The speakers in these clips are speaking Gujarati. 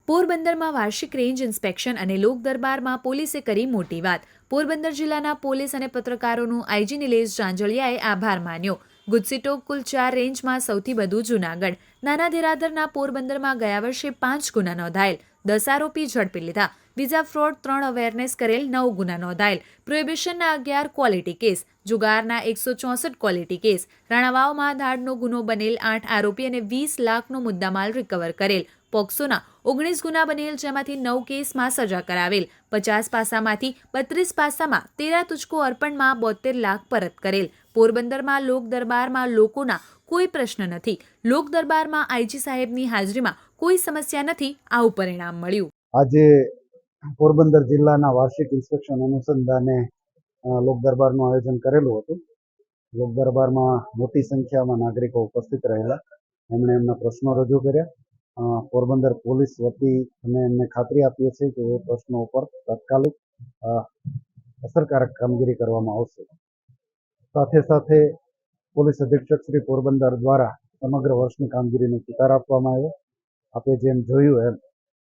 પોરબંદરમાં વાર્ષિક રેન્જ ઇન્સ્પેક્શન અને લોક દરબારમાં પોલીસે કરી મોટી વાત. પોરબંદર જિલ્લાના પોલીસ અને પત્રકારોનું આઈજી નિલેશ જાંજળિયાએ આભાર માન્યો. ગુજસીટોક કુલ 4 રેન્જમાં સૌથી વધુ જૂનાગઢ. નાના ધીરાધરના પોરબંદરમાં ગયા વર્ષે 5 ગુના નોંધાયેલ, 10 આરોપી ઝડપી લીધા. વિઝા ફ્રોડ 3 અવેરનેસ કરેલ, 9 ગુના નોંધાયેલ. પ્રોહિબિશનના 11 ક્વોલિટી કેસ, જુગારના 164 ક્વોલિટી કેસ. રાણાવાવમાં દાળનો ગુનો બનેલ 8 આરોપી અને 20 લાખનો મુદ્દામાલ રિકવર કરેલ. પોક્સોના 19 ગુના બનેલ, જેમાંથી 9 કેસમાં સજા કરાવેલ. 50 પાસામાંથી 32 પાસામાં 13 તુચકો અર્પણમાં 72 લાખ પરત કરેલ. પોરબંદરમાં લોક દરબારમાં લોકોના કોઈ પ્રશ્ન નથી. લોક દરબારમાં આઈજી સાહેબની હાજરીમાં કોઈ સમસ્યા નથી. આવું પરિણામ મળ્યું. આજે પોરબંદર જિલ્લાના વાર્ષિક ઇન્સ્પેક્શન અનુસંધાને લોક દરબારનું આયોજન કરેલું હતું. લોક દરબારમાં મોટી સંખ્યામાં નાગરિકો ઉપસ્થિત રહેલા. એમણે એમના પ્રશ્નો રજૂ કર્યા. પોરબંદર પોલીસ વતી અમે એમને ખાતરી આપીએ છીએ કે એ પ્રશ્નો ઉપર તાત્કાલિક અસરકારક કામગીરી કરવામાં આવશે. સાથે સાથે પોલીસ અધિક્ષક શ્રી પોરબંદર દ્વારા સમગ્ર વર્ષની કામગીરીનો ચિતાર આપવામાં આવ્યો. આપણે જેમ જોયું એમ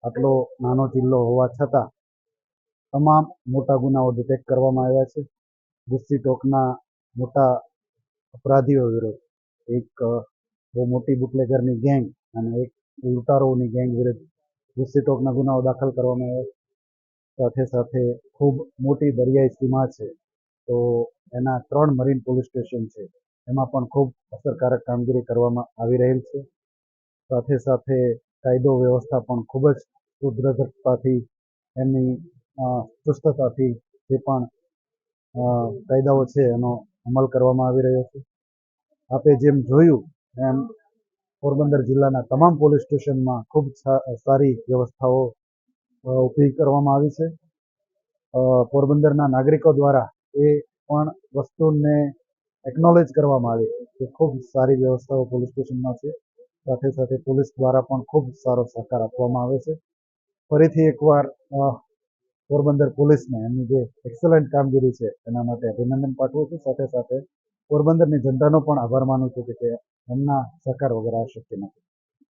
આટલો નાનો જિલ્લો હોવા છતાં તમામ મોટા ગુનાઓ ડિટેક્ટ કરવામાં આવ્યા છે. ગુજસીટોકના મોટા અપરાધીઓ વિરુદ્ધ એક બહુ મોટી બુટલેગરની ગેંગ અને એક લૂંટારોની ગેંગ વિરુદ્ધ ગુજસીટોકના ગુનાઓ દાખલ કરવામાં આવ્યા. સાથે સાથે ખૂબ મોટી દરિયાઈ સીમા છે, તો એના 3 મરીન પોલીસ સ્ટેશન છે, એમાં પણ ખૂબ અસરકારક કામગીરી કરવામાં આવી રહેલ છે. સાથે સાથે કાયદો વ્યવસ્થા પણ ખૂબ જ સુદ્રઢતાથી એમની ચુસ્તતાથી જે પણ કાયદાઓ છે એનો અમલ કરવામાં આવી રહ્યો છે. આપણે જેમ જોયું એમ પોરબંદર જિલ્લાના તમામ પોલીસ સ્ટેશનમાં ખૂબ સારી વ્યવસ્થાઓ ઊભી કરવામાં આવી છે. પોરબંદરના નાગરિકો દ્વારા એ પણ વસ્તુને એકનોલેજ કરવામાં આવી કે ખૂબ સારી વ્યવસ્થાઓ પોલીસ સ્ટેશનમાં છે. સાથે સાથે પોલીસ દ્વારા પણ ખૂબ સારો સહકાર આપવામાં આવે છે. ફરીથી એકવાર પોરબંદર પોલીસને એમની જે એક્સલન્ટ કામગીરી છે એના માટે અભિનંદન પાઠવું છું. સાથે સાથે પોરબંદરની જનતાનો પણ આભાર માનું છું કે એમના સહકાર વગર આ શક્ય નથી.